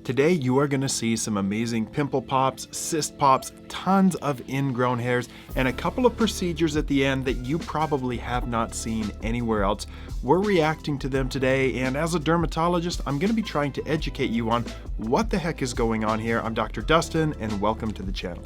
Today you are going to see some amazing pimple pops, cyst pops, tons of ingrown hairs, and a couple of procedures at the end that you probably have not seen anywhere else. We're reacting to them today, and as a dermatologist, I'm going to be trying to educate you on what the heck is going on here. I'm Dr. Dustin, and welcome to the channel.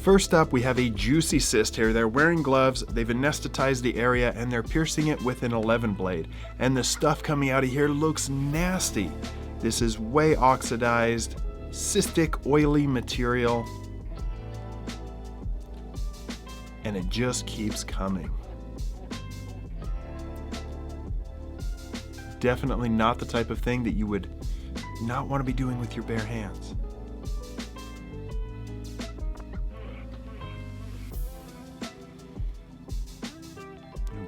First up, we have a juicy cyst here. They're wearing gloves, they've anesthetized the area, and they're piercing it with an 11 blade. And the stuff coming out of here looks nasty. This is way oxidized, cystic, oily material. And it just keeps coming. Definitely not the type of thing that you would not want to be doing with your bare hands.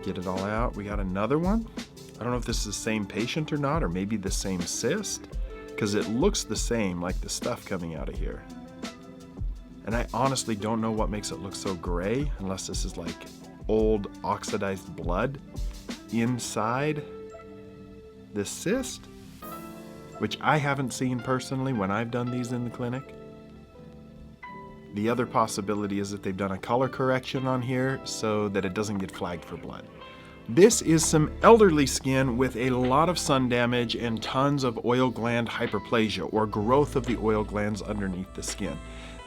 Get it all out. We got another one. I don't know if this is the same patient or not, or maybe the same cyst, because it looks the same, like the stuff coming out of here. And I honestly don't know what makes it look so gray, unless this is like old oxidized blood inside the cyst, which I haven't seen personally when I've done these in the clinic. The other possibility is that they've done a color correction on here so that it doesn't get flagged for blood. This is some elderly skin with a lot of sun damage and tons of oil gland hyperplasia, or growth of the oil glands underneath the skin.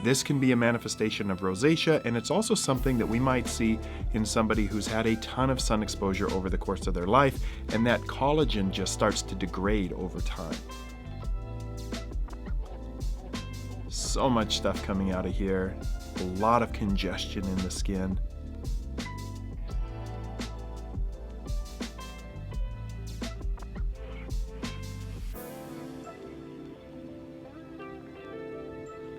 This can be a manifestation of rosacea, and it's also something that we might see in somebody who's had a ton of sun exposure over the course of their life, and that collagen just starts to degrade over time. So much stuff coming out of here, a lot of congestion in the skin.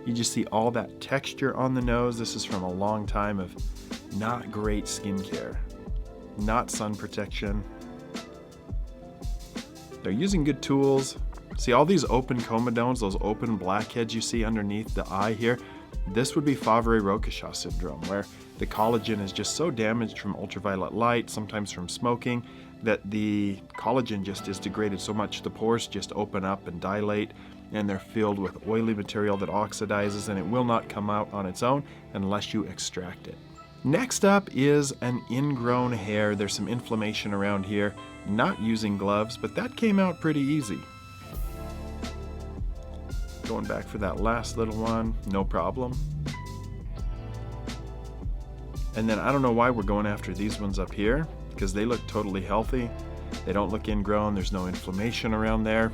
You just see all that texture on the nose. This is from a long time of not great skincare, not sun protection. They're using good tools. See all these open comedones, those open blackheads you see underneath the eye here? This would be Favre-Roquechot syndrome, where the collagen is just so damaged from ultraviolet light, sometimes from smoking, that the collagen just is degraded so much the pores just open up and dilate, and they're filled with oily material that oxidizes, and it will not come out on its own unless you extract it. Next up is an ingrown hair. There's some inflammation around here, not using gloves, but that came out pretty easy. Going back for that last little one, no problem. And then I don't know why we're going after these ones up here, because they look totally healthy. They don't look ingrown, there's no inflammation around there.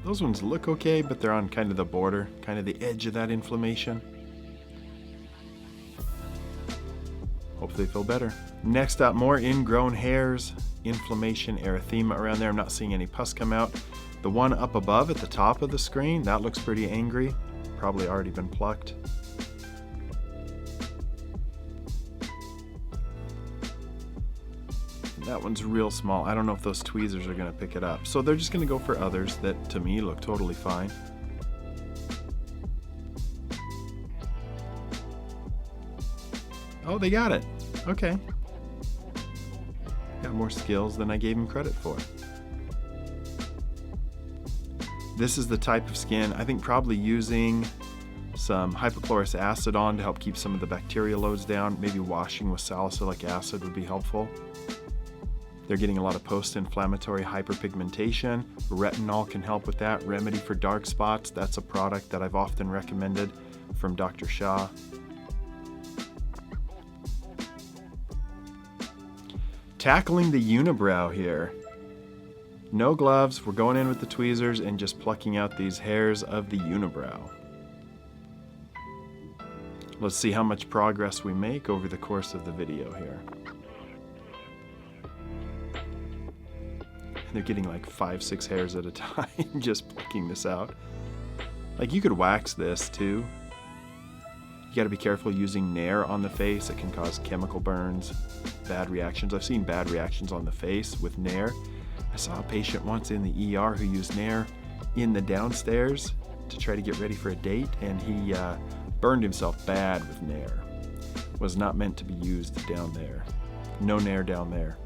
Those ones look okay, but they're on kind of the border, kind of the edge of that inflammation. Hopefully they feel better. Next up, more ingrown hairs, inflammation, erythema around there. I'm not seeing any pus come out. The one up above at the top of the screen, that looks pretty angry. Probably already been plucked. That one's real small. I don't know if those tweezers are going to pick it up. So they're just going to go for others that, to me, look totally fine. Oh, they got it. Okay. Got more skills than I gave him credit for. This is the type of skin, I think probably using some hypochlorous acid on to help keep some of the bacteria loads down. Maybe washing with salicylic acid would be helpful. They're getting a lot of post-inflammatory hyperpigmentation. Retinol can help with that. Remedy for dark spots, that's a product that I've often recommended from Dr. Shah. Tackling the unibrow here. No gloves, we're going in with the tweezers and just plucking out these hairs of the unibrow. Let's see how much progress we make over the course of the video here. And they're getting like 5-6 hairs at a time, just plucking this out. Like you could wax this too. You gotta be careful using Nair on the face. It can cause chemical burns, bad reactions. I've seen bad reactions on the face with Nair. I saw a patient once in the ER who used Nair in the downstairs to try to get ready for a date, and he burned himself bad with Nair. Was not meant to be used down there. No nair down there.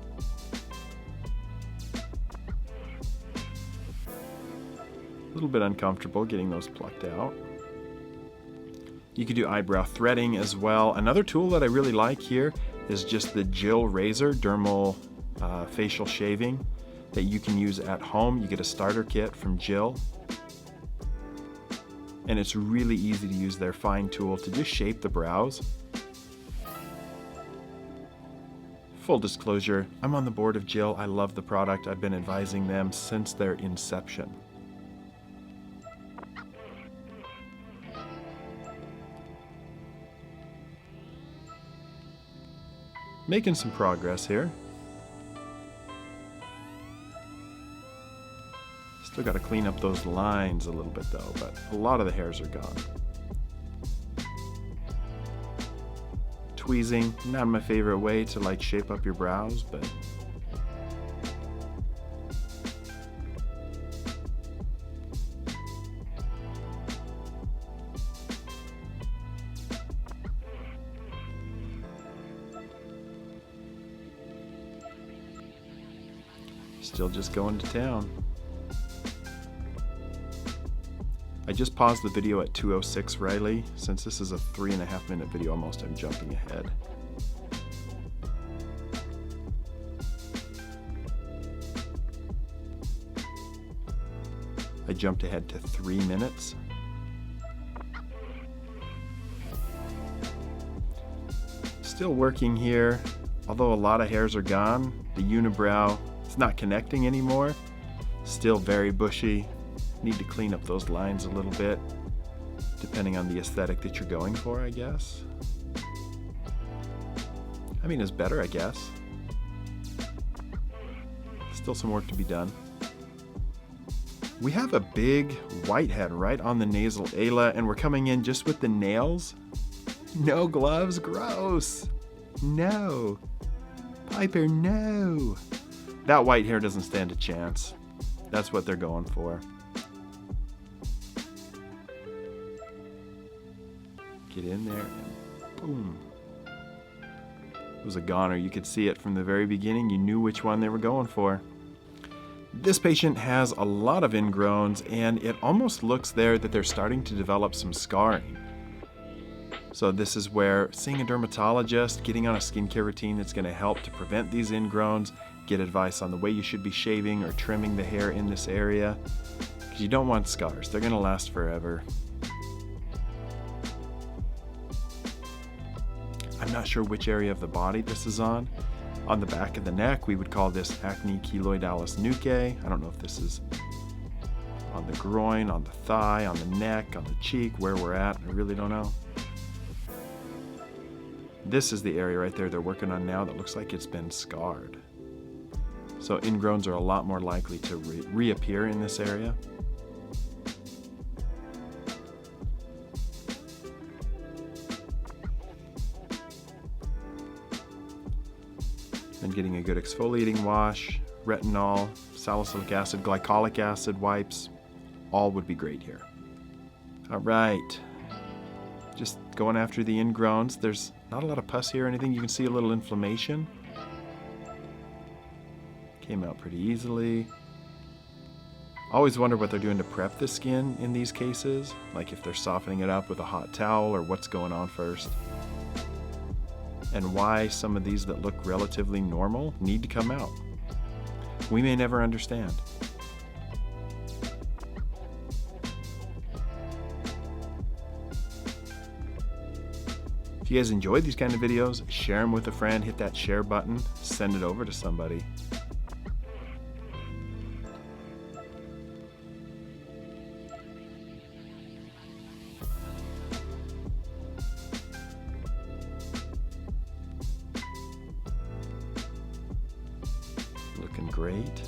A little bit uncomfortable getting those plucked out. You could do eyebrow threading as well. Another tool that I really like here is just the Jill razor, dermal facial shaving that you can use at home. You get a starter kit from Jill. And it's really easy to use their fine tool to just shape the brows. Full disclosure, I'm on the board of Jill. I love the product. I've been advising them since their inception. Making some progress here. Still got to clean up those lines a little bit though, but a lot of the hairs are gone. Tweezing, not my favorite way to like shape up your brows, but still just going to town. I just paused the video at 2:06 Riley. Since this is a 3.5 minute video almost, I'm jumping ahead. I jumped ahead to 3 minutes. Still working here. Although a lot of hairs are gone, the unibrow, it's not connecting anymore. Still very bushy. Need to clean up those lines a little bit, depending on the aesthetic that you're going for, I guess. I mean, it's better, I guess. Still some work to be done. We have a big whitehead right on the nasal ala, and we're coming in just with the nails. No gloves, gross. No. Piper, no. That white hair doesn't stand a chance. That's what they're going for. Get in there and boom. It was a goner. You could see it from the very beginning. You knew which one they were going for. This patient has a lot of ingrowns, and it almost looks there that they're starting to develop some scarring. So this is where seeing a dermatologist, getting on a skincare routine that's going to help to prevent these ingrowns, get advice on the way you should be shaving or trimming the hair in this area, because you don't want scars. They're going to last forever. I'm not sure which area of the body this is on. On the back of the neck, we would call this acne keloidalis nuchae. I don't know if this is on the groin, on the thigh, on the neck, on the cheek, where we're at. I really don't know. This is the area right there they're working on now that looks like it's been scarred. So ingrowns are a lot more likely to reappear in this area. Then getting a good exfoliating wash, retinol, salicylic acid, glycolic acid wipes, all would be great here. All right, just going after the ingrowns. There's not a lot of pus here or anything. You can see a little inflammation. Came out pretty easily. Always wonder what they're doing to prep the skin in these cases, like if they're softening it up with a hot towel or what's going on first. And why some of these that look relatively normal need to come out. We may never understand. If you guys enjoyed these kind of videos, share them with a friend, hit that share button, send it over to somebody. Looking great.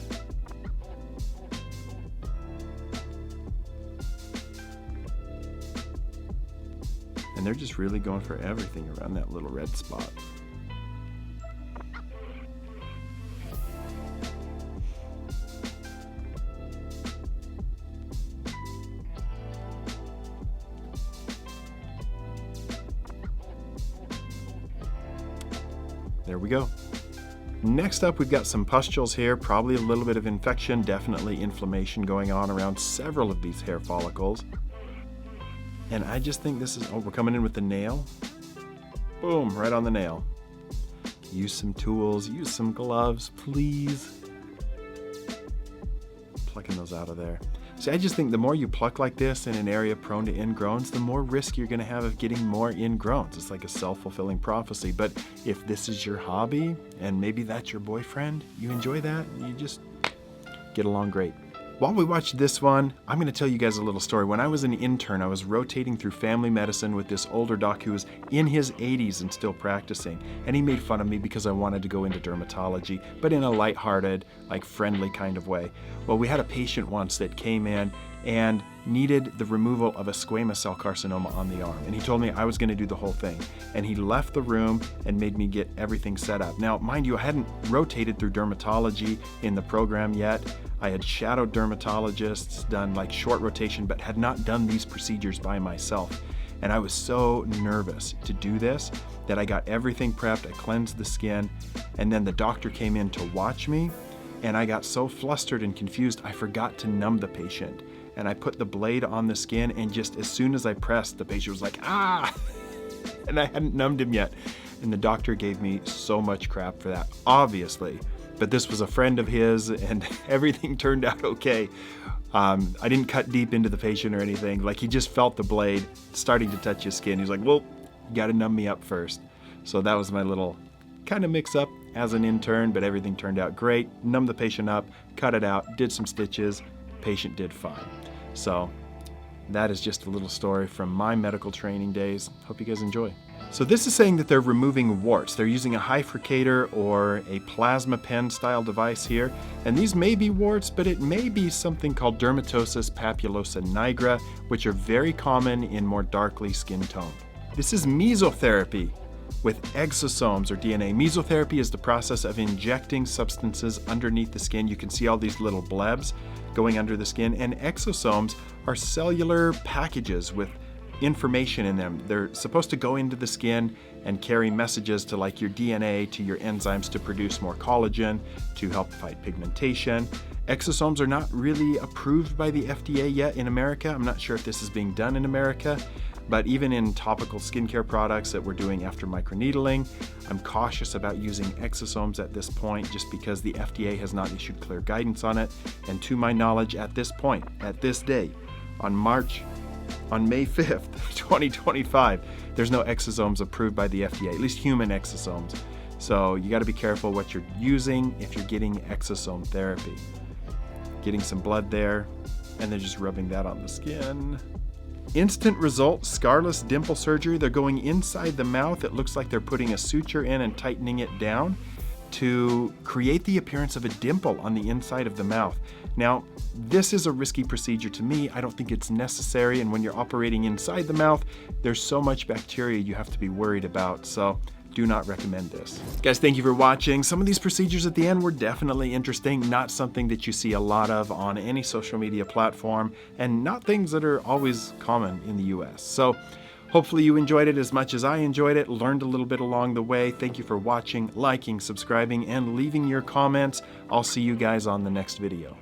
And they're just really going for everything around that little red spot. There we go. Next up, we've got some pustules here, probably a little bit of infection, definitely inflammation going on around several of these hair follicles. And I just think this is, oh, we're coming in with the nail. Boom, right on the nail. Use some tools, use some gloves, please. Plucking those out of there. See, I just think the more you pluck like this in an area prone to ingrowns, the more risk you're going to have of getting more ingrowns. It's like a self-fulfilling prophecy. But if this is your hobby, and maybe that's your boyfriend, you enjoy that, you just get along great. While we watch this one, I'm going to tell you guys a little story. When I was an intern, I was rotating through family medicine with this older doc who was in his 80s and still practicing. And he made fun of me because I wanted to go into dermatology, but in a lighthearted, like friendly kind of way. Well, we had a patient once that came in and needed the removal of a squamous cell carcinoma on the arm. And he told me I was going to do the whole thing. And he left the room and made me get everything set up. Now, mind you, I hadn't rotated through dermatology in the program yet. I had shadowed dermatologists, done like short rotation, but had not done these procedures by myself. And I was so nervous to do this that I got everything prepped, I cleansed the skin, and then the doctor came in to watch me, and I got so flustered and confused, I forgot to numb the patient. And I put the blade on the skin, and just as soon as I pressed, the patient was like, ah! And I hadn't numbed him yet. And the doctor gave me so much crap for that, obviously. But this was a friend of his, and everything turned out okay. I didn't cut deep into the patient or anything. Like, he just felt the blade starting to touch his skin. He was like, well, you gotta numb me up first. So that was my little kind of mix up as an intern, but everything turned out great. Numbed the patient up, cut it out, did some stitches, patient did fine. So that is just a little story from my medical training days. Hope you guys enjoy. So this is saying that they're removing warts. They're using a bifurcator or a plasma pen style device here. And these may be warts, but it may be something called dermatosis papulosa nigra, which are very common in more darkly skin toned. This is mesotherapy with exosomes or DNA. Mesotherapy is the process of injecting substances underneath the skin. You can see all these little blebs going under the skin, and exosomes are cellular packages with information in them. They're supposed to go into the skin and carry messages to like your DNA, to your enzymes to produce more collagen, to help fight pigmentation. Exosomes are not really approved by the FDA yet in America. I'm not sure if this is being done in America, but even in topical skincare products that we're doing after microneedling, I'm cautious about using exosomes at this point just because the FDA has not issued clear guidance on it. And to my knowledge, at this point, at this day, on May 5th, 2025, there's no exosomes approved by the FDA, at least human exosomes. So you got to be careful what you're using if you're getting exosome therapy. Getting some blood there, and then just rubbing that on the skin. Instant result, Scarless dimple surgery. They're going inside the mouth. It looks like they're putting a suture in and tightening it down to create the appearance of a dimple on the inside of the mouth. Now, this is a risky procedure to me. I don't think it's necessary, and when you're operating inside the mouth, there's so much bacteria you have to be worried about, so do not recommend this. Guys, thank you for watching. Some of these procedures at the end were definitely interesting, not something that you see a lot of on any social media platform, and not things that are always common in the US. So hopefully you enjoyed it as much as I enjoyed it, learned a little bit along the way. Thank you for watching, liking, subscribing, and leaving your comments. I'll see you guys on the next video.